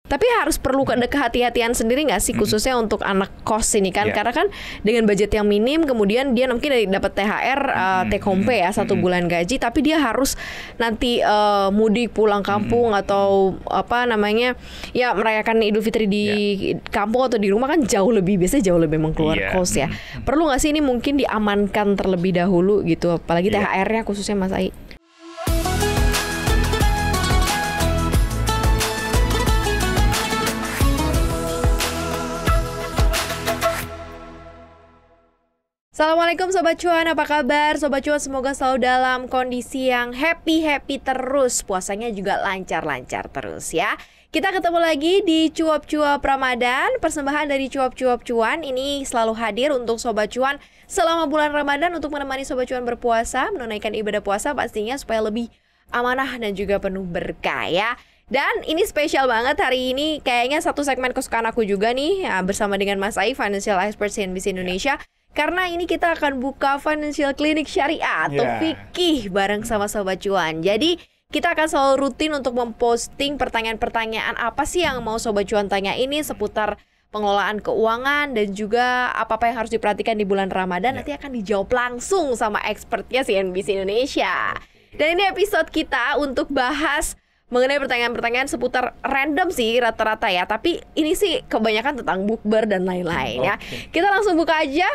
Tapi harus perlu kehati-hatian sendiri nggak sih khususnya untuk anak kos ini kan? Karena kan dengan budget yang minim, kemudian dia mungkin dapat THR, take home pay ya 1 bulan gaji, tapi dia harus nanti mudik pulang kampung atau apa namanya ya merayakan Idul Fitri di kampung atau di rumah kan biasanya jauh lebih mengkeluar kos ya. Perlu nggak sih ini mungkin diamankan terlebih dahulu gitu, apalagi THR-nya khususnya Mas Ai? Assalamualaikum Sobat Cuan, apa kabar? Sobat Cuan semoga selalu dalam kondisi yang happy terus. Puasanya juga lancar-lancar terus ya. Kita ketemu lagi di Cuap-Cuap Ramadan. Persembahan dari Cuap-Cuap Cuan ini selalu hadir untuk Sobat Cuan selama bulan Ramadan untuk menemani Sobat Cuan berpuasa, menunaikan ibadah puasa pastinya supaya lebih amanah dan juga penuh berkah ya. Dan ini spesial banget hari ini, kayaknya satu segmen kesukaan aku juga nih ya, bersama dengan Mas Ai, Financial Expert CNBC Indonesia. Karena ini kita akan buka Financial Clinic Syariah atau fikih bareng sama Sobat Cuan. Jadi kita akan selalu rutin untuk memposting pertanyaan-pertanyaan apa sih yang mau Sobat Cuan tanya ini seputar pengelolaan keuangan dan juga apa-apa yang harus diperhatikan di bulan Ramadan. Nanti akan dijawab langsung sama expertnya CNBC Indonesia. Dan ini episode kita untuk bahas mengenai pertanyaan-pertanyaan seputar random sih rata-rata ya. Tapi ini sih kebanyakan tentang bukber dan lain-lain ya. Kita langsung buka aja.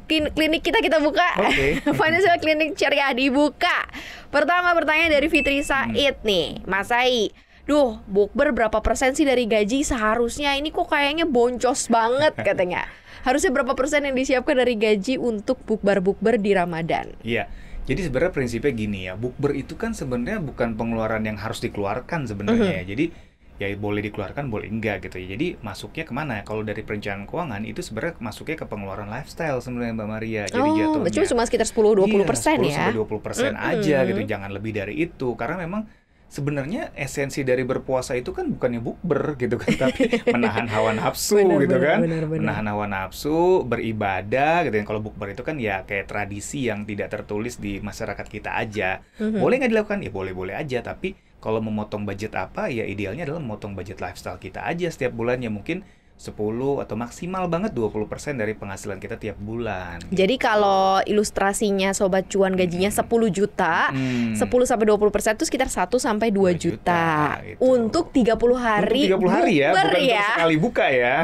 Klinik kita buka. Financial Clinic Syariah dibuka. Pertama pertanyaan dari Fitri Said nih, Mas Ai. Duh, bukber berapa persen sih dari gaji seharusnya? Ini kok kayaknya boncos banget katanya. Harusnya berapa persen yang disiapkan dari gaji untuk bukber-bukber di Ramadan? Iya. Jadi sebenarnya prinsipnya gini ya, bukber itu kan sebenarnya bukan pengeluaran yang harus dikeluarkan sebenarnya ya. Jadi ya boleh dikeluarkan, boleh enggak gitu ya. Jadi masuknya kemana? Kalau dari perencanaan keuangan itu sebenarnya masuknya ke pengeluaran lifestyle sebenarnya Mbak Maria. Jadi jatuhnya cuma sekitar 10-20% ya. 10-20% aja gitu, jangan lebih dari itu. Karena memang sebenarnya esensi dari berpuasa itu kan bukannya bukber gitu kan, tapi menahan hawa nafsu gitu kan. Menahan hawa nafsu, beribadah gitu kan. Kalau bukber itu kan ya kayak tradisi yang tidak tertulis di masyarakat kita aja. Boleh nggak dilakukan? Ya boleh-boleh aja, tapi kalau memotong budget apa, ya idealnya adalah memotong budget lifestyle kita aja setiap bulannya. Mungkin 10 atau maksimal banget 20% dari penghasilan kita tiap bulan. Jadi kalau ilustrasinya Sobat Cuan gajinya 10 juta, 10-20% itu sekitar 1-2 juta. Gitu. Untuk 30 hari. Untuk 30 hari ya, bukan ya. untuk sekali buka ya.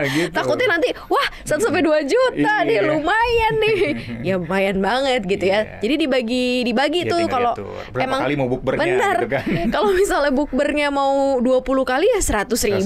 Gitu. Takutnya nanti, wah 1-2 juta nih, lumayan nih. Ya lumayan banget gitu ya. Jadi dibagi tuh kalau berapa kali mau bukbernya. Benar. Gitu kan. Kalau misalnya bukbernya mau 20 kali ya 100.000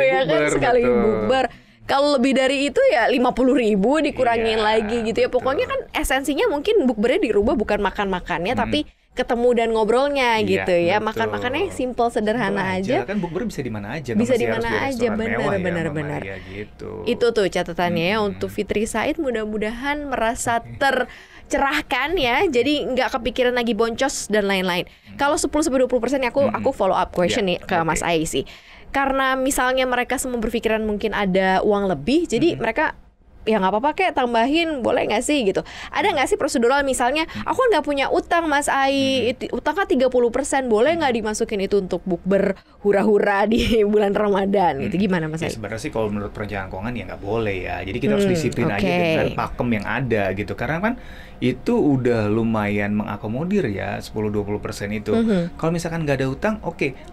ya kan. Sekali bukber. Kalau lebih dari itu ya 50.000 dikurangin lagi gitu ya. Pokoknya kan esensinya mungkin bukbernya dirubah bukan makan-makannya tapi ketemu dan ngobrolnya gitu ya. Makan-makannya simple sederhana aja. Kan bukber bisa di mana aja. Bisa di mana aja, benar. Gitu. Itu tuh catatannya ya untuk Fitri Said, mudah-mudahan merasa tercerahkan ya. Jadi nggak kepikiran lagi boncos dan lain-lain. Kalau 10-20% aku follow up question nih ke Mas Ai sih. Karena misalnya mereka semua berpikiran mungkin ada uang lebih, jadi mereka ya nggak apa-apa kayak tambahin, boleh nggak sih gitu. Ada nggak sih prosedural misalnya, aku nggak punya utang Mas Ai, utang kan 30%, boleh nggak dimasukin itu untuk bukber hura-hura di bulan Ramadan gitu, gimana Mas Ai? Ya, sebenarnya sih kalau menurut perencanaan keuangan ya nggak boleh ya. Jadi kita harus disiplin aja dengan pakem yang ada gitu. Karena kan itu udah lumayan mengakomodir ya 10-20% itu. Kalau misalkan nggak ada utang,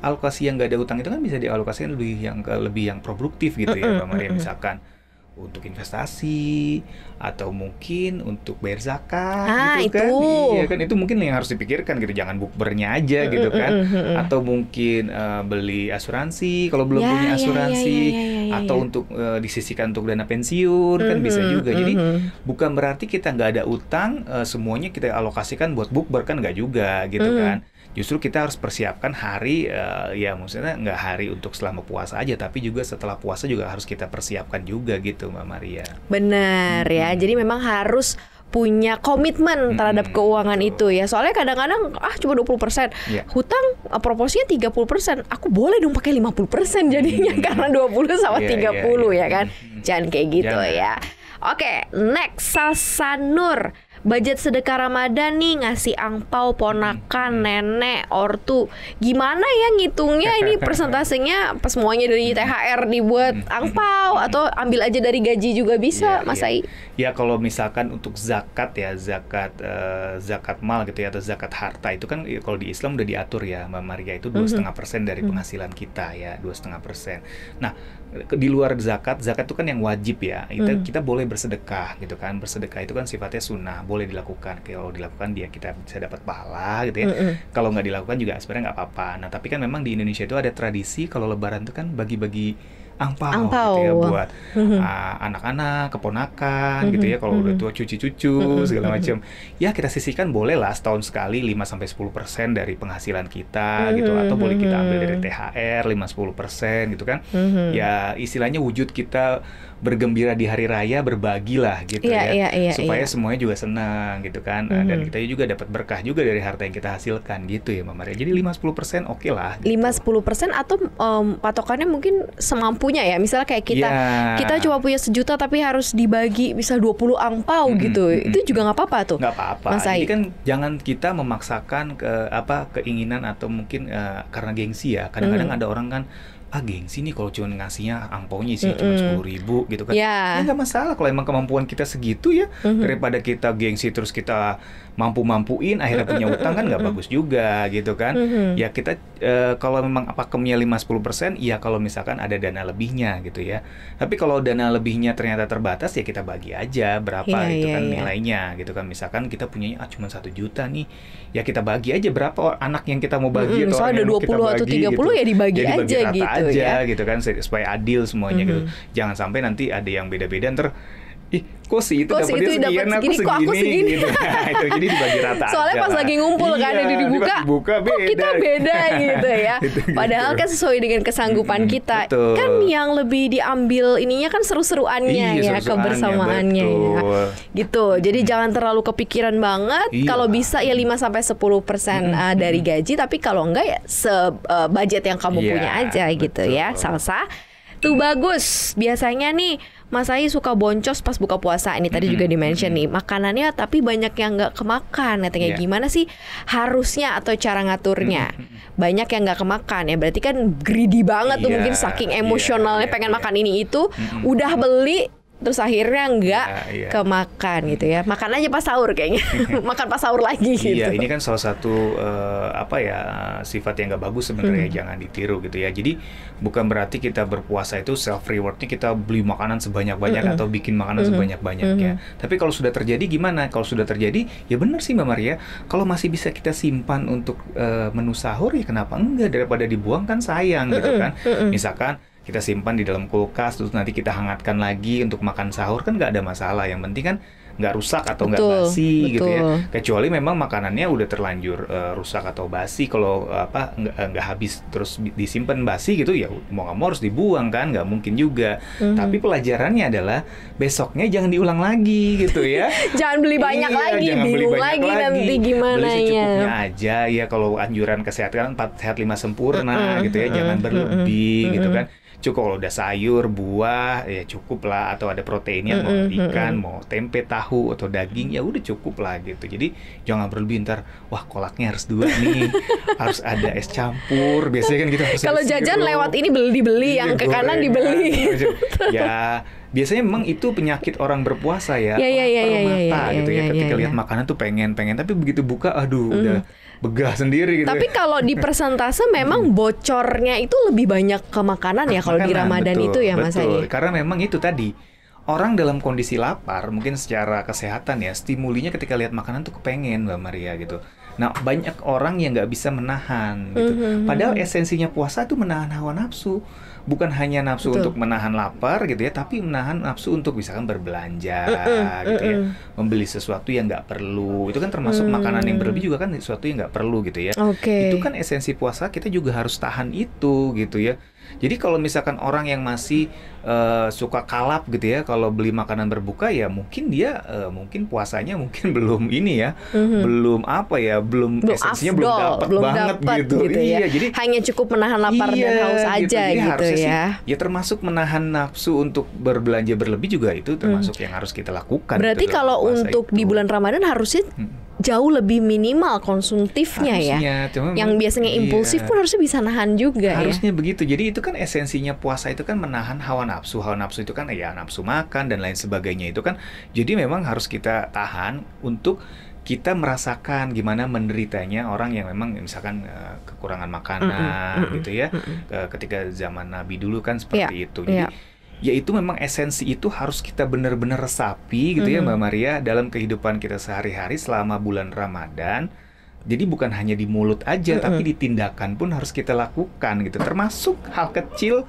alokasi yang nggak ada utang itu kan bisa dialokasikan lebih yang produktif gitu ya Mbak Maria. Misalkan untuk investasi atau mungkin untuk bayar zakat gitu kan. Iya kan, itu mungkin yang harus dipikirkan gitu, jangan bukbernya aja gitu kan. Atau mungkin beli asuransi kalau belum punya asuransi, atau untuk disisihkan untuk dana pensiun kan bisa juga. Jadi bukan berarti kita nggak ada utang semuanya kita alokasikan buat bukber, kan nggak juga gitu kan. Justru kita harus persiapkan hari, ya maksudnya nggak hari untuk selama puasa aja, tapi juga setelah puasa juga harus kita persiapkan juga gitu Mbak Maria. Benar ya, jadi memang harus punya komitmen terhadap keuangan itu ya. Soalnya kadang-kadang cuma 20%. Hutang proporsinya 30%. Aku boleh dong pakai 50% jadinya karena 20 sama 30 ya kan. Jangan kayak gitu ya. Oke, next Sasanur. budget sedekah Ramadan nih, ngasih angpau ponakan, nenek, ortu. Gimana ya ngitungnya ini persentasenya pas semuanya dari THR dibuat angpau atau ambil aja dari gaji juga bisa, Mas Ai? Ya kalau misalkan untuk zakat ya, zakat mal gitu ya, atau zakat harta itu kan kalau di Islam udah diatur ya, Mbak Maria, itu 2,5% dari penghasilan kita ya, 2,5%. Nah, di luar zakat itu kan yang wajib ya, kita boleh bersedekah gitu kan. Bersedekah itu kan sifatnya sunnah, boleh dilakukan. Kalau dilakukan kita bisa dapat pahala gitu ya. Kalau nggak dilakukan juga sebenarnya nggak apa-apa. Nah tapi kan memang di Indonesia itu ada tradisi kalau Lebaran itu kan bagi-bagi angpau gitu ya, buat anak-anak, keponakan gitu ya, kalau udah tua cucu-cucu segala macam. Ya kita sisihkan boleh lah setahun sekali 5-10% dari penghasilan kita gitu, atau boleh kita ambil dari THR 5-10% gitu kan. Ya istilahnya wujud kita bergembira di hari raya, berbagilah gitu supaya semuanya juga senang gitu kan. Dan kita juga dapat berkah juga dari harta yang kita hasilkan gitu ya Mbak Maria. Jadi 5-10% oke lah gitu. 5-10% atau patokannya mungkin semampunya ya. Misalnya kayak kita cuma punya 1 juta tapi harus dibagi bisa 20 angpau gitu. Itu juga nggak apa-apa tuh. Nggak apa-apa. Jadi kan jangan kita memaksakan keinginan atau mungkin karena gengsi ya. Kadang-kadang ada orang kan gengsi nih kalau cuma ngasihnya angpaunya sih cuma 10.000 gitu kan. Ya nggak masalah kalau emang kemampuan kita segitu ya. Daripada kita gengsi terus kita mampu-mampuin akhirnya punya utang kan nggak bagus juga gitu kan. Ya kita kalau memang pakemnya 5-10%, ya kalau misalkan ada dana lebihnya gitu ya. Tapi kalau dana lebihnya ternyata terbatas ya kita bagi aja berapa nilainya gitu kan. Misalkan kita punyanya cuma 1 juta nih, ya kita bagi aja berapa anak yang kita mau bagi atau orang ada yang 20 kita bagi atau 30 gitu. ya dibagi Jadi aja rata gitu aja ya. gitu kan supaya adil semuanya gitu. Jangan sampai nanti ada yang beda-beda ntar kok sih itu dapetnya sekian, aku segini gitu. Nah, itu jadi dibagi rata. Soalnya pas lagi ngumpul kan dibuka kok kita beda gitu ya. Padahal kan sesuai dengan kesanggupan kita. Kan yang lebih diambil ininya kan seru-seruannya ya, kebersamaannya ya. Gitu. Jadi jangan terlalu kepikiran banget. Kalau bisa ya 5-10% dari gaji, tapi kalau enggak ya budget yang kamu punya aja gitu ya. Salsa tuh bagus. Biasanya nih Mas Ai suka boncos pas buka puasa. Ini tadi juga di-mention nih makanannya, tapi banyak yang nggak kemakan. Katanya gimana sih harusnya atau cara ngaturnya? Banyak yang nggak kemakan ya, berarti kan greedy banget tuh, mungkin saking emosionalnya pengen makan ini itu, udah beli terus akhirnya nggak kemakan gitu ya. Makan aja pas sahur kayaknya. Makan pas sahur lagi gitu. Iya, ini kan salah satu sifat yang nggak bagus sebenarnya. Jangan ditiru gitu ya. Jadi bukan berarti kita berpuasa itu self rewardnya kita beli makanan sebanyak-banyak atau bikin makanan sebanyak-banyaknya. Tapi kalau sudah terjadi gimana? Kalau sudah terjadi ya benar sih Mbak Maria. Kalau masih bisa kita simpan untuk menu sahur ya kenapa enggak, daripada dibuang kan sayang gitu kan. Misalkan kita simpan di dalam kulkas terus nanti kita hangatkan lagi untuk makan sahur kan nggak ada masalah. Yang penting kan nggak rusak atau nggak basi gitu ya. Kecuali memang makanannya udah terlanjur rusak atau basi. Kalau nggak habis terus disimpan basi gitu ya mau nggak mau harus dibuang kan, nggak mungkin juga. Tapi pelajarannya adalah besoknya jangan diulang lagi gitu ya. Jangan beli banyak lagi, bingung lagi nanti gimana beli secukupnya ya. aja ya. Kalau anjuran kesehatan 4 sehat 5 sempurna gitu ya, jangan berlebih gitu kan. Cukup kalau udah sayur, buah ya cukup lah, atau ada proteinnya mau ikan, mau tempe, tahu atau daging ya udah cukup lah gitu. Jadi jangan berlebih ntar wah kolaknya harus 2 nih, harus ada es campur. Biasanya kan gitu. Kalau jajan lewat ini dibeli, yang ke kanan dibeli. Ya biasanya memang itu penyakit orang berpuasa ya. Mata gitu ya. Ketika lihat makanan tuh pengen, tapi begitu buka aduh udah begah sendiri gitu. Tapi kalau di persentase memang bocornya itu lebih banyak ke makanan ya kalau di Ramadan itu ya Mas Ai. Karena memang itu tadi orang dalam kondisi lapar mungkin secara kesehatan ya, stimulinya ketika lihat makanan tuh kepengen Mbak Maria gitu. Nah banyak orang yang nggak bisa menahan gitu. Padahal esensinya puasa itu menahan hawa nafsu. Bukan hanya nafsu untuk menahan lapar gitu ya, tapi menahan nafsu untuk misalkan berbelanja gitu ya, membeli sesuatu yang nggak perlu. Itu kan termasuk makanan yang berlebih juga kan sesuatu yang nggak perlu gitu ya. Itu kan esensi puasa, kita juga harus tahan itu gitu ya. Jadi kalau misalkan orang yang masih suka kalap gitu ya, kalau beli makanan berbuka ya mungkin dia mungkin puasanya mungkin belum ini ya, belum apa ya, belum esensinya belum dapat banget gitu. Ya. Jadi hanya cukup menahan lapar dan haus aja gitu ya. Ya termasuk menahan nafsu untuk berbelanja berlebih juga itu termasuk yang harus kita lakukan. Berarti gitu kalau untuk di bulan Ramadan harusnya jauh lebih minimal konsumtifnya harusnya, ya. Yang biasanya impulsif pun harusnya bisa nahan juga harusnya begitu. Jadi itu kan esensinya puasa itu kan menahan hawa nafsu. Hawa nafsu itu kan ya nafsu makan dan lain sebagainya itu kan. Jadi memang harus kita tahan untuk kita merasakan gimana menderitanya orang yang memang misalkan kekurangan makanan gitu ya. Ketika zaman Nabi dulu kan seperti itu. Jadi ya itu memang esensi itu harus kita benar-benar resapi gitu ya Mbak Maria dalam kehidupan kita sehari-hari selama bulan Ramadan. Jadi bukan hanya di mulut aja tapi di tindakan pun harus kita lakukan gitu. Termasuk hal kecil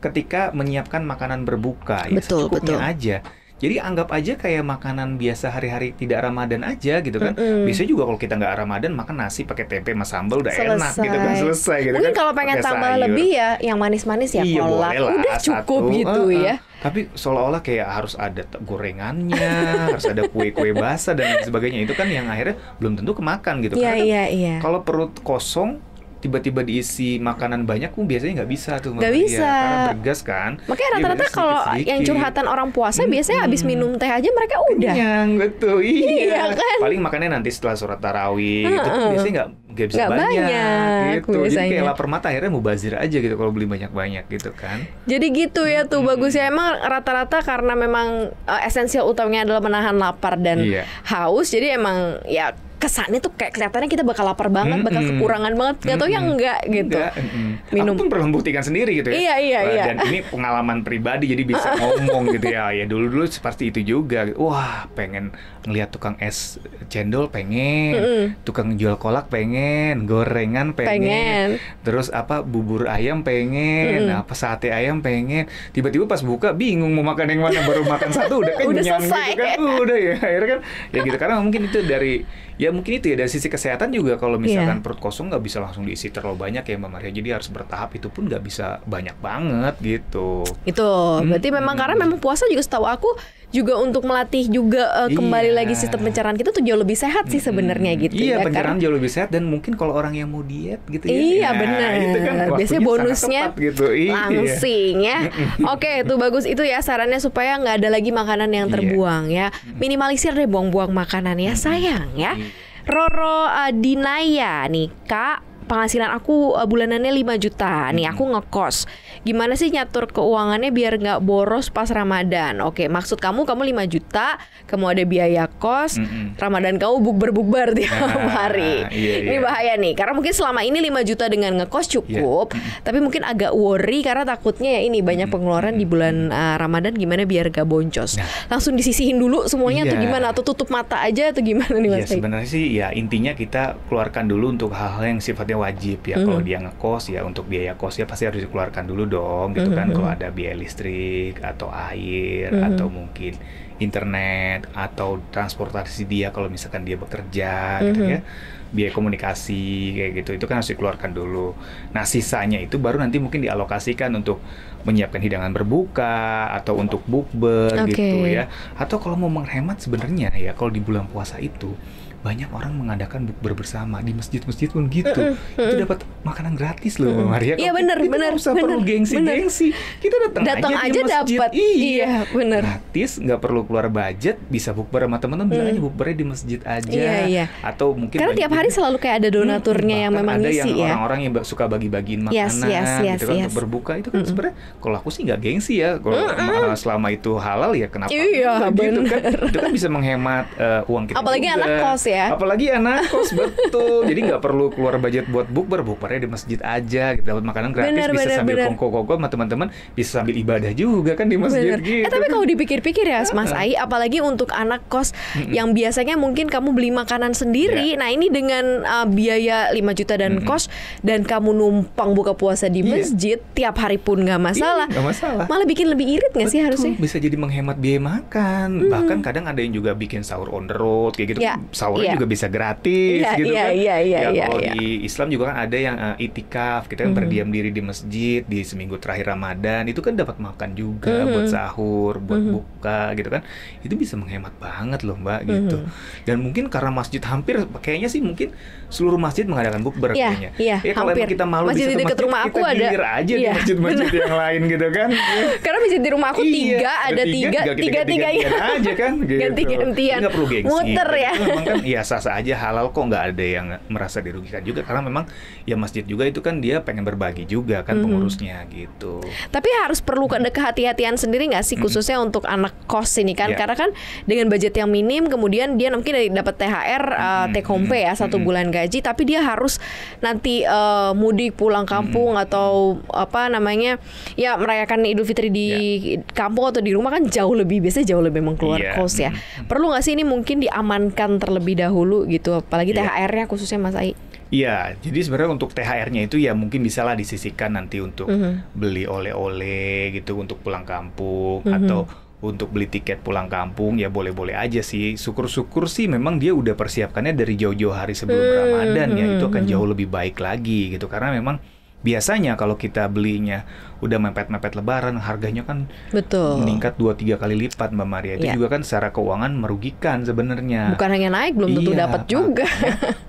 ketika menyiapkan makanan berbuka ya secukupnya aja. Jadi anggap aja kayak makanan biasa hari-hari tidak Ramadan aja gitu kan. Biasanya juga kalau kita nggak Ramadan makan nasi pakai tempe sama sambal udah enak gitu kan, selesai gitu. Mungkin kan. kalau pengen tambah lebih ya yang manis-manis ya kolak. Udah cukup gitu ya. Tapi seolah-olah kayak harus ada gorengannya, harus ada kue-kue basah dan lain sebagainya. Itu kan yang akhirnya belum tentu kemakan gitu. Karena kalau perut kosong tiba-tiba diisi makanan banyak pun biasanya nggak bisa tuh. Nggak bisa. Karena bergas kan. Makanya rata-rata kalau yang curhatan orang puasa biasanya habis minum teh aja mereka udah. Kenyang, betul. Iya kan. Paling makannya nanti setelah sholat tarawih. Itu biasanya nggak bisa banyak gitu. Biasanya. Jadi kayak lapar mata akhirnya mubazir aja gitu kalau beli banyak-banyak gitu kan. Jadi gitu ya tuh bagus ya. Emang rata-rata karena memang esensial utamanya adalah menahan lapar dan haus. Jadi emang ya kesannya tuh kayak kelihatannya kita bakal lapar banget, bakal kekurangan banget, nggak tahu yang enggak gitu. Minum. Aku pun pernah membuktikan sendiri gitu ya. Iya. Dan ini pengalaman pribadi jadi bisa ngomong gitu ya. Ya dulu seperti itu juga. Wah, pengen ngelihat tukang es cendol pengen, tukang jual kolak pengen, gorengan pengen. Terus apa bubur ayam pengen, apa sate ayam pengen. Tiba-tiba pas buka bingung mau makan yang mana, baru makan satu udah kenyang gitu kan. Udah ya akhirnya kan ya gitu karena mungkin itu dari mungkin itu ya dari sisi kesehatan juga kalau misalkan perut kosong nggak bisa langsung diisi terlalu banyak ya Mbak Maria, jadi harus bertahap, itu pun nggak bisa banyak banget gitu. Itu berarti memang karena memang puasa juga setahu aku juga untuk melatih juga kembali lagi sistem pencernaan kita tuh jauh lebih sehat sih sebenarnya gitu. Iya, pencernaan jauh lebih sehat dan mungkin kalau orang yang mau diet gitu ya. Iya benar. Itu kan biasanya bonusnya gitu. Langsing ya. Oke, itu bagus itu ya sarannya supaya nggak ada lagi makanan yang terbuang ya. Minimalisir deh buang-buang makanan ya sayang ya. Roro Dinaya nih, Kak, penghasilan aku bulanannya 5 juta nih, aku ngekos. Gimana sih nyatur keuangannya biar nggak boros pas Ramadan? Oke, maksud kamu 5 juta, kamu ada biaya kos, Ramadan kamu bukber tiap hari. Ini bahaya nih, karena mungkin selama ini 5 juta dengan ngekos cukup, tapi mungkin agak worry karena takutnya ya ini banyak pengeluaran di bulan Ramadan, gimana biar nggak boncos. Langsung disisihin dulu semuanya atau gimana? Atau tutup mata aja atau gimana nih Mas? Sebenarnya sih ya intinya kita keluarkan dulu untuk hal-hal yang sifatnya wajib ya. Kalau dia ngekos ya untuk biaya kos ya pasti harus dikeluarkan dulu dong gitu kan. Kalau ada biaya listrik atau air atau mungkin internet atau transportasi dia kalau misalkan dia bekerja gitu ya, biaya komunikasi kayak gitu, itu kan harus dikeluarkan dulu. Nah sisanya itu baru nanti mungkin dialokasikan untuk menyiapkan hidangan berbuka atau untuk bukber gitu ya. Atau kalau mau menghemat sebenarnya ya kalau di bulan puasa itu banyak orang mengadakan bukber bersama di masjid-masjid pun gitu. Itu dapat makanan gratis loh Mbak Maria. Iya benar. Nggak usah perlu gengsi. Kita datang aja dapat. Iya benar. Gratis, nggak perlu keluar budget, bisa bukber sama teman-teman, bilang aja bukbernya di masjid aja. Iya. Atau mungkin karena tiap hari selalu kayak ada donaturnya yang memang ngisi ya. Ada yang orang-orang yang suka bagi-bagiin makanan gitu kan untuk berbuka, itu kan sebenarnya kalau aku sih nggak gengsi ya. Kalau selama itu halal ya kenapa? Iya gitu kan. Itu kan bisa menghemat uang kita. Apalagi juga. Anak kos ya. Apalagi anak kos, betul. Jadi nggak perlu keluar budget buat bukbernya di masjid aja gitu. Dapat makanan gratis, bisa sambil kongko-kongko sama teman-teman, bisa sambil ibadah juga kan di masjid gitu. Tapi kalau dipikir-pikir ya Mas Ai, apalagi untuk anak kos yang biasanya mungkin kamu beli makanan sendiri. Nah ini dengan biaya 5 juta dan kos, dan kamu numpang buka puasa di masjid tiap hari pun nggak masalah. Nggak masalah. Malah bikin lebih irit nggak sih harusnya? Bisa jadi menghemat biaya makan. Bahkan kadang ada yang juga bikin sahur on the road kayak gitu. Sahur umrohnya juga bisa gratis gitu kan. Kalau iya. di Islam juga kan ada yang itikaf, kita kan berdiam diri di masjid di seminggu terakhir Ramadan, itu kan dapat makan juga buat sahur, buat buka gitu kan. Itu bisa menghemat banget loh Mbak gitu. Dan mungkin karena masjid hampir kayaknya sih mungkin seluruh masjid mengadakan bukber kayaknya. Kalau emang kita malu masjid di dekat rumah aku kita ada aja di masjid-masjid yang lain gitu kan. Karena masjid di rumah aku ada tiga-tiganya aja kan gitu. Ganti-gantian. Nggak perlu gengsi. Muter ya. Memang kan ya sah-sah aja, halal kok, nggak ada yang merasa dirugikan juga, karena memang ya masjid juga itu kan dia pengen berbagi juga kan pengurusnya gitu. Tapi harus perlu ada kehati-hatian sendiri nggak sih khususnya untuk anak kos ini kan? Karena kan dengan budget yang minim kemudian dia mungkin dapat THR take home pay ya 1 bulan gaji, tapi dia harus nanti mudik pulang kampung atau apa namanya ya merayakan Idul Fitri di kampung atau di rumah kan biasanya jauh lebih keluar kos ya. Perlu nggak sih ini mungkin diamankan terlebih dahulu gitu, apalagi THR-nya khususnya Mas Ai? Iya, jadi sebenarnya untuk THR-nya itu ya mungkin bisalah disisihkan nanti untuk beli oleh-oleh gitu untuk pulang kampung atau untuk beli tiket pulang kampung, ya boleh-boleh aja sih. Syukur-syukur sih memang dia udah persiapkannya dari jauh-jauh hari sebelum Ramadan ya, itu akan jauh lebih baik lagi gitu. Karena memang biasanya kalau kita belinya udah mepet-mepet Lebaran, harganya kan meningkat 2-3 kali lipat Mbak Maria. Itu juga kan secara keuangan merugikan sebenarnya. Bukan hanya naik, belum tentu dapat juga.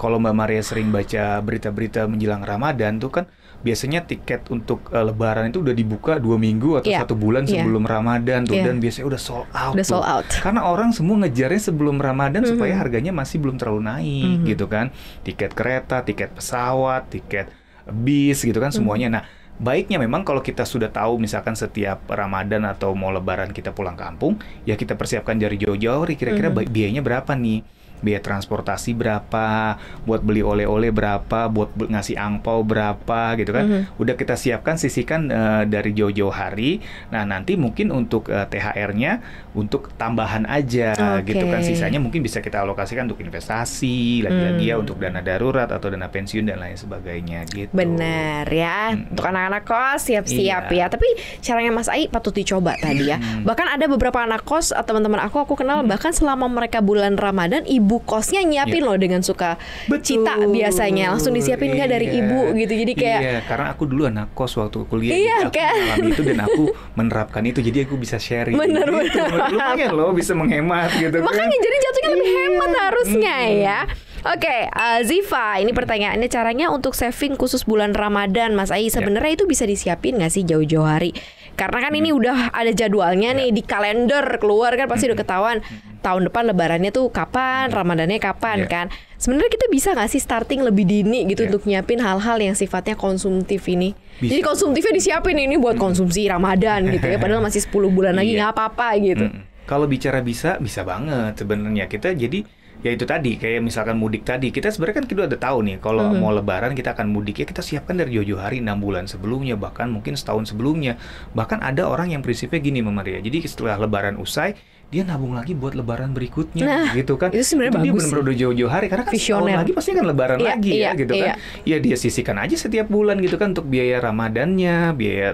Kalau Mbak Maria sering baca berita-berita menjelang Ramadan tuh kan biasanya tiket untuk Lebaran itu udah dibuka 2 minggu atau 1 bulan sebelum Ramadan tuh, dan biasanya udah sold out. Karena orang semua ngejarnya sebelum Ramadan supaya harganya masih belum terlalu naik gitu kan. Tiket kereta, tiket pesawat, tiket bis gitu kan semuanya. Nah, baiknya memang kalau kita sudah tahu misalkan setiap Ramadan atau mau Lebaran kita pulang kampung, ya kita persiapkan dari jauh-jauh kira-kira biayanya berapa nih. Biaya transportasi berapa, buat beli oleh-oleh berapa, buat ngasih angpau berapa gitu kan. Udah kita siapkan, sisihkan dari jauh-jauh hari. Nah, nanti mungkin untuk THR-nya untuk tambahan aja gitu kan. Sisanya mungkin bisa kita alokasikan untuk investasi, lagi-lagi ya untuk dana darurat atau dana pensiun dan lain sebagainya gitu. Benar ya. Untuk anak-anak kos siap-siap ya. Tapi caranya Mas Ai patut dicoba tadi ya. Bahkan ada beberapa anak kos atau teman-teman aku kenal bahkan selama mereka bulan Ramadan ibu kosnya nyiapin loh dengan suka cita biasanya langsung disiapin nggak dari ibu gitu, jadi kayak karena aku dulu anak kos waktu kuliah aku mengalami itu dan aku menerapkan itu, jadi aku bisa sharing gitu. Lumayan loh bisa menghemat gitu makanya jadi jatuhnya lebih hemat harusnya ya. Oke, Ziva, ini pertanyaannya caranya untuk saving khusus bulan Ramadan, Mas Ai. Sebenarnya itu bisa disiapin nggak sih jauh-jauh hari? Karena kan ini udah ada jadwalnya nih di kalender keluar kan pasti udah ketahuan tahun depan Lebarannya tuh kapan, Ramadannya kapan kan. Sebenarnya kita bisa nggak sih starting lebih dini gitu untuk nyiapin hal-hal yang sifatnya konsumtif ini? Bisa. Jadi konsumtifnya disiapin ini buat konsumsi Ramadan gitu ya, padahal masih 10 bulan lagi nggak apa-apa gitu. Kalau bicara bisa banget sebenarnya. Kita jadi ya itu tadi, kayak misalkan mudik tadi, kita sebenarnya kan kita udah tahu nih kalau mau Lebaran kita akan mudik ya, kita siapkan dari jauh-jauh hari, 6 bulan sebelumnya, bahkan mungkin setahun sebelumnya. Bahkan ada orang yang prinsipnya gini Mama Maria, jadi setelah Lebaran usai dia nabung lagi buat Lebaran berikutnya gitu kan. Itu sebenarnya bagus. Dia benar-benar udah jauh-jauh hari karena kan setahun lagi pasti kan Lebaran lagi ya gitu kan. Ya dia sisihkan aja setiap bulan gitu kan untuk biaya Ramadannya, biaya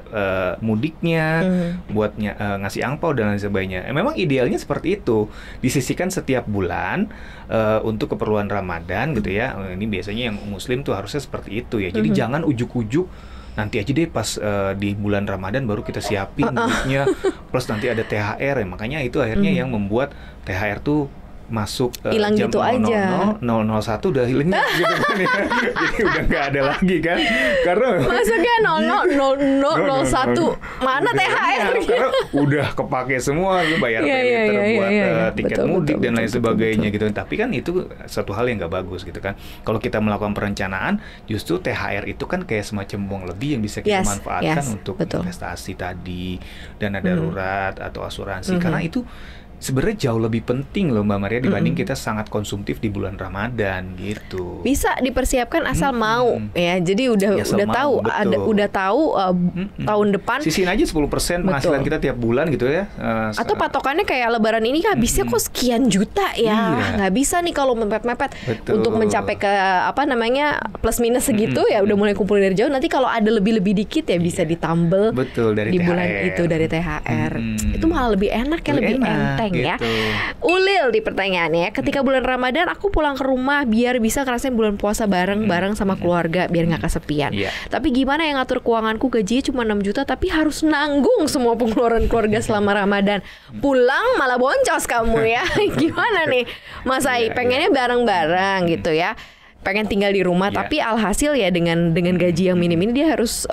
mudiknya, buat ngasih angpau dan lain sebagainya. Memang idealnya seperti itu, disisihkan setiap bulan untuk keperluan Ramadan gitu ya. Ini biasanya yang Muslim tuh harusnya seperti itu ya. Jadi jangan ujuk-ujuk nanti aja deh pas di bulan Ramadan baru kita siapin duitnya, plus nanti ada THR ya. Makanya itu akhirnya yang membuat THR tuh masuk hilang jam gitu 00.00, aja. 001 udah hilang gitu kan ya. Jadi udah nggak ada lagi kan. Karena masuknya 00.01 mana THR? Karena udah kepake semua, lu bayar paylater buat tiket mudik dan lain sebagainya gitu. Tapi kan itu satu hal yang nggak bagus gitu kan. Kalau kita melakukan perencanaan, justru THR itu kan kayak semacam uang lebih yang bisa kita manfaatkan untuk investasi tadi, dana darurat atau asuransi. Karena itu sebenarnya jauh lebih penting loh Mbak Maria dibanding kita sangat konsumtif di bulan Ramadan gitu. Bisa dipersiapkan asal mau ya. Jadi udah tahu tahun depan sisihin aja 10% penghasilan kita tiap bulan gitu ya. Atau patokannya kayak Lebaran ini kan habisnya kok sekian juta ya. Nggak bisa nih kalau mepet-mepet untuk mencapai ke plus minus segitu ya udah mulai kumpulin dari jauh. Nanti kalau ada lebih dikit ya bisa ditambel dari di THR. bulan itu dari THR. Itu malah lebih enak ya, lebih enteng enteng ya. Ulil di pertanyaannya, ketika bulan Ramadan aku pulang ke rumah biar bisa ngerasain bulan puasa bareng-bareng sama keluarga biar nggak kesepian. Tapi gimana yang ngatur keuanganku, gajinya cuma 6 juta tapi harus nanggung semua pengeluaran keluarga selama Ramadan. Pulang malah boncos kamu ya. Gimana nih Mas Ai? Pengennya bareng-bareng gitu ya. Pengen tinggal di rumah tapi alhasil ya dengan gaji yang minim ini dia harus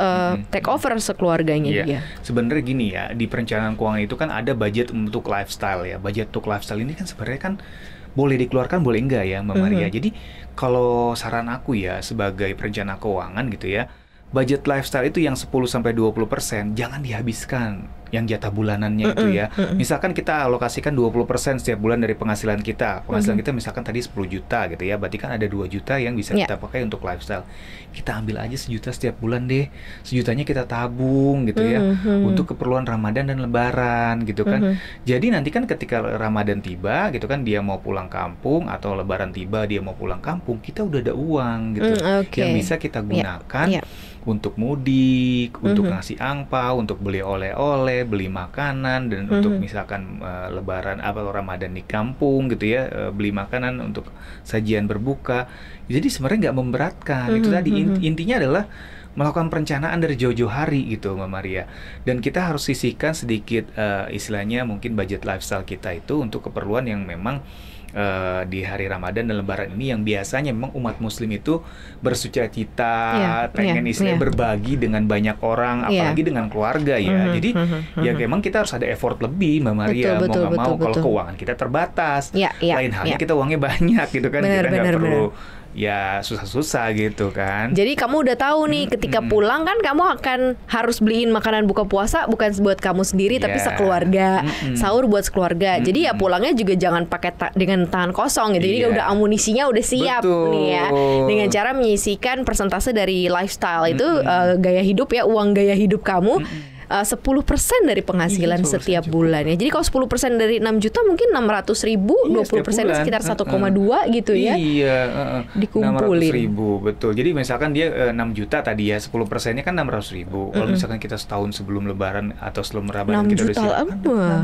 take over sekeluarganya dia. Sebenarnya gini ya, di perencanaan keuangan itu kan ada budget untuk lifestyle ya. Budget untuk lifestyle ini kan sebenarnya kan boleh dikeluarkan boleh enggak ya Mbak Maria. Jadi kalau saran aku ya sebagai perencana keuangan gitu ya, budget lifestyle itu yang 10-20% jangan dihabiskan yang jatah bulanannya itu ya. Misalkan kita alokasikan 20% setiap bulan dari penghasilan kita. Penghasilan kita misalkan tadi 10 juta gitu ya. Berarti kan ada 2 juta yang bisa kita pakai untuk lifestyle. Kita ambil aja 1 juta setiap bulan deh. 1 jutanya kita tabung gitu ya. Untuk keperluan Ramadan dan Lebaran gitu kan. Jadi nanti kan ketika Ramadan tiba gitu kan, dia mau pulang kampung atau Lebaran tiba dia mau pulang kampung, kita udah ada uang gitu. Yang bisa kita gunakan untuk mudik, untuk ngasih angpau, untuk beli oleh-oleh, beli makanan, dan untuk misalkan Lebaran atau Ramadan di kampung gitu ya, beli makanan untuk sajian berbuka. Jadi sebenarnya nggak memberatkan. Itu tadi intinya adalah melakukan perencanaan dari jauh-jauh hari gitu Mbak Maria. Dan kita harus sisihkan sedikit istilahnya mungkin budget lifestyle kita itu untuk keperluan yang memang di hari Ramadan dan Lebaran ini yang biasanya memang umat Muslim itu bersukacita, pengen istilahnya berbagi dengan banyak orang, apalagi dengan keluarga ya. Jadi ya memang kita harus ada effort lebih Mbak Maria, mau nggak mau kalau keuangan kita terbatas. Lain halnya kita uangnya banyak gitu kan, kita nggak perlu ya susah-susah gitu kan. Jadi kamu udah tahu nih ketika pulang kan kamu akan harus beliin makanan buka puasa bukan buat kamu sendiri tapi sekeluarga, sahur buat sekeluarga. Jadi ya pulangnya juga jangan pakai dengan tangan kosong gitu. Jadi udah amunisinya udah siap nih ya. Dengan cara menyisihkan persentase dari lifestyle itu gaya hidup ya, uang gaya hidup kamu. 10% dari penghasilan setiap bulan ya. Jadi kalau 10% dari 6 juta mungkin 600.000, 20% sekitar 1,2 gitu ya. Dikumpulin. 600.000 betul. Jadi misalkan dia 6 juta tadi ya, 10%-nya kan 600.000. Kalau misalkan kita setahun sebelum Lebaran atau sebelum Ramadan kita udah siap,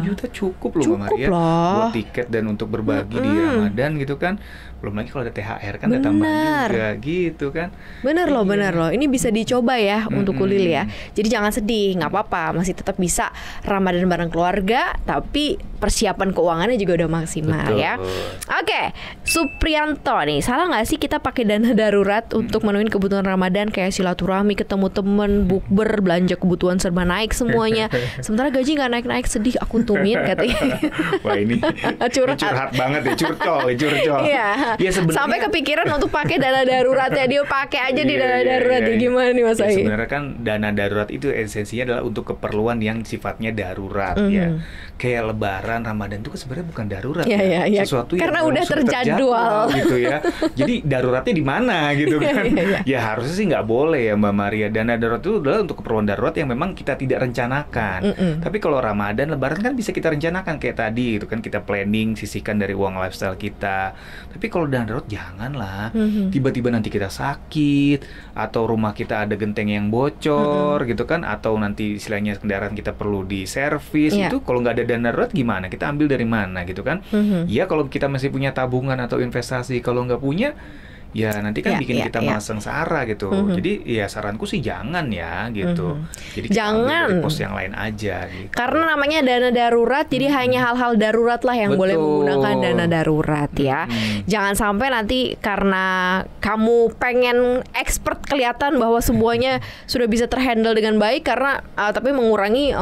6 juta cukup loh Mbak Maria. Buat tiket dan untuk berbagi di Ramadan gitu kan. Belum lagi kalau ada THR kan ada tambahan juga gitu kan. Bener loh. Ini bisa dicoba ya untuk Ulil ya. Jadi jangan sedih, nggak apa-apa, masih tetap bisa Ramadan bareng keluarga, tapi persiapan keuangannya juga udah maksimal ya. Oke, Suprianto nih, salah nggak sih kita pakai dana darurat untuk menuhin kebutuhan Ramadan kayak silaturahmi, ketemu temen, bukber, belanja kebutuhan serba naik semuanya. Sementara gaji nggak naik-naik, sedih aku tumin katanya. Wah ini curhat banget ya, curcol. Iya. Ya, sampai kepikiran untuk pakai dana darurat ya, dia pakai aja di dana darurat ya. Gimana nih Mas Ai? Sebenarnya kan dana darurat itu esensinya adalah untuk keperluan yang sifatnya darurat ya. Kayak Lebaran, Ramadan itu kan sebenarnya bukan darurat ya. Sesuatu yang karena udah terjadwal gitu ya. Jadi daruratnya di mana gitu kan? Ya harusnya sih nggak boleh ya Mbak Maria. Dana darurat itu adalah untuk keperluan darurat yang memang kita tidak rencanakan. Tapi kalau Ramadan, Lebaran kan bisa kita rencanakan kayak tadi itu kan, kita planning, sisihkan dari uang lifestyle kita. Tapi kalau dana darurat janganlah. Tiba-tiba nanti kita sakit atau rumah kita ada genteng yang bocor gitu kan, atau nanti istilahnya kendaraan kita perlu diservis. Itu kalau nggak ada dana darurat gimana? Kita ambil dari mana gitu kan? Ya kalau kita masih punya tabungan atau investasi, kalau nggak punya ya nanti kan bikin kita malah sengsara gitu. Jadi ya saranku sih jangan ya gitu. Jadi jangan pos yang lain aja gitu. Karena namanya dana darurat, jadi hanya hal-hal darurat lah yang boleh menggunakan dana darurat ya. Jangan sampai nanti karena kamu pengen expert kelihatan bahwa semuanya sudah bisa terhandle dengan baik karena tapi mengurangi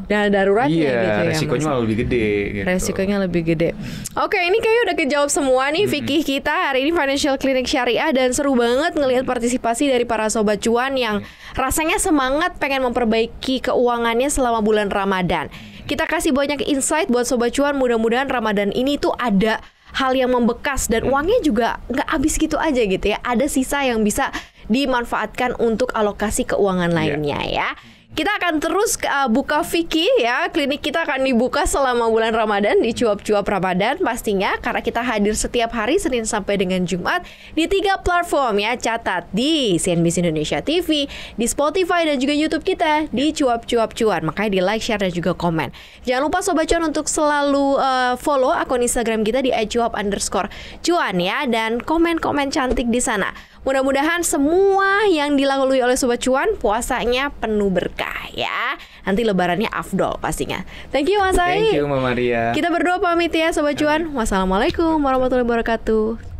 dana daruratnya gitu ya. Resikonya malah lebih gede gitu. Resikonya lebih gede. Oke, ini kayaknya udah kejawab semua nih fikih kita hari ini, Financial Clinic Syariah, dan seru banget ngelihat partisipasi dari para sobat cuan yang rasanya semangat pengen memperbaiki keuangannya selama bulan Ramadan. Kita kasih banyak insight buat sobat cuan, mudah-mudahan Ramadan ini tuh ada hal yang membekas dan uangnya juga nggak habis gitu aja gitu ya. Ada sisa yang bisa dimanfaatkan untuk alokasi keuangan lainnya ya. Kita akan terus buka Vicky ya. Klinik kita akan dibuka selama bulan Ramadan di cuap-cuap Ramadan pastinya, karena kita hadir setiap hari Senin sampai dengan Jumat di 3 platform ya. Catat di CNBC Indonesia TV, di Spotify dan juga YouTube kita di Cuap-Cuap Cuan. Makanya di like, share dan juga komen. Jangan lupa Sobat Cuan untuk selalu follow akun Instagram kita di @cuap_cuan ya, dan komen-komen cantik di sana. Mudah-mudahan semua yang dilalui oleh Sobat Cuan puasanya penuh berkah ya. Nanti lebarannya afdol pastinya. Thank you Mas Ai. Thank you Mama Maria. Kita berdua pamit ya Sobat Cuan. Wassalamualaikum warahmatullahi wabarakatuh.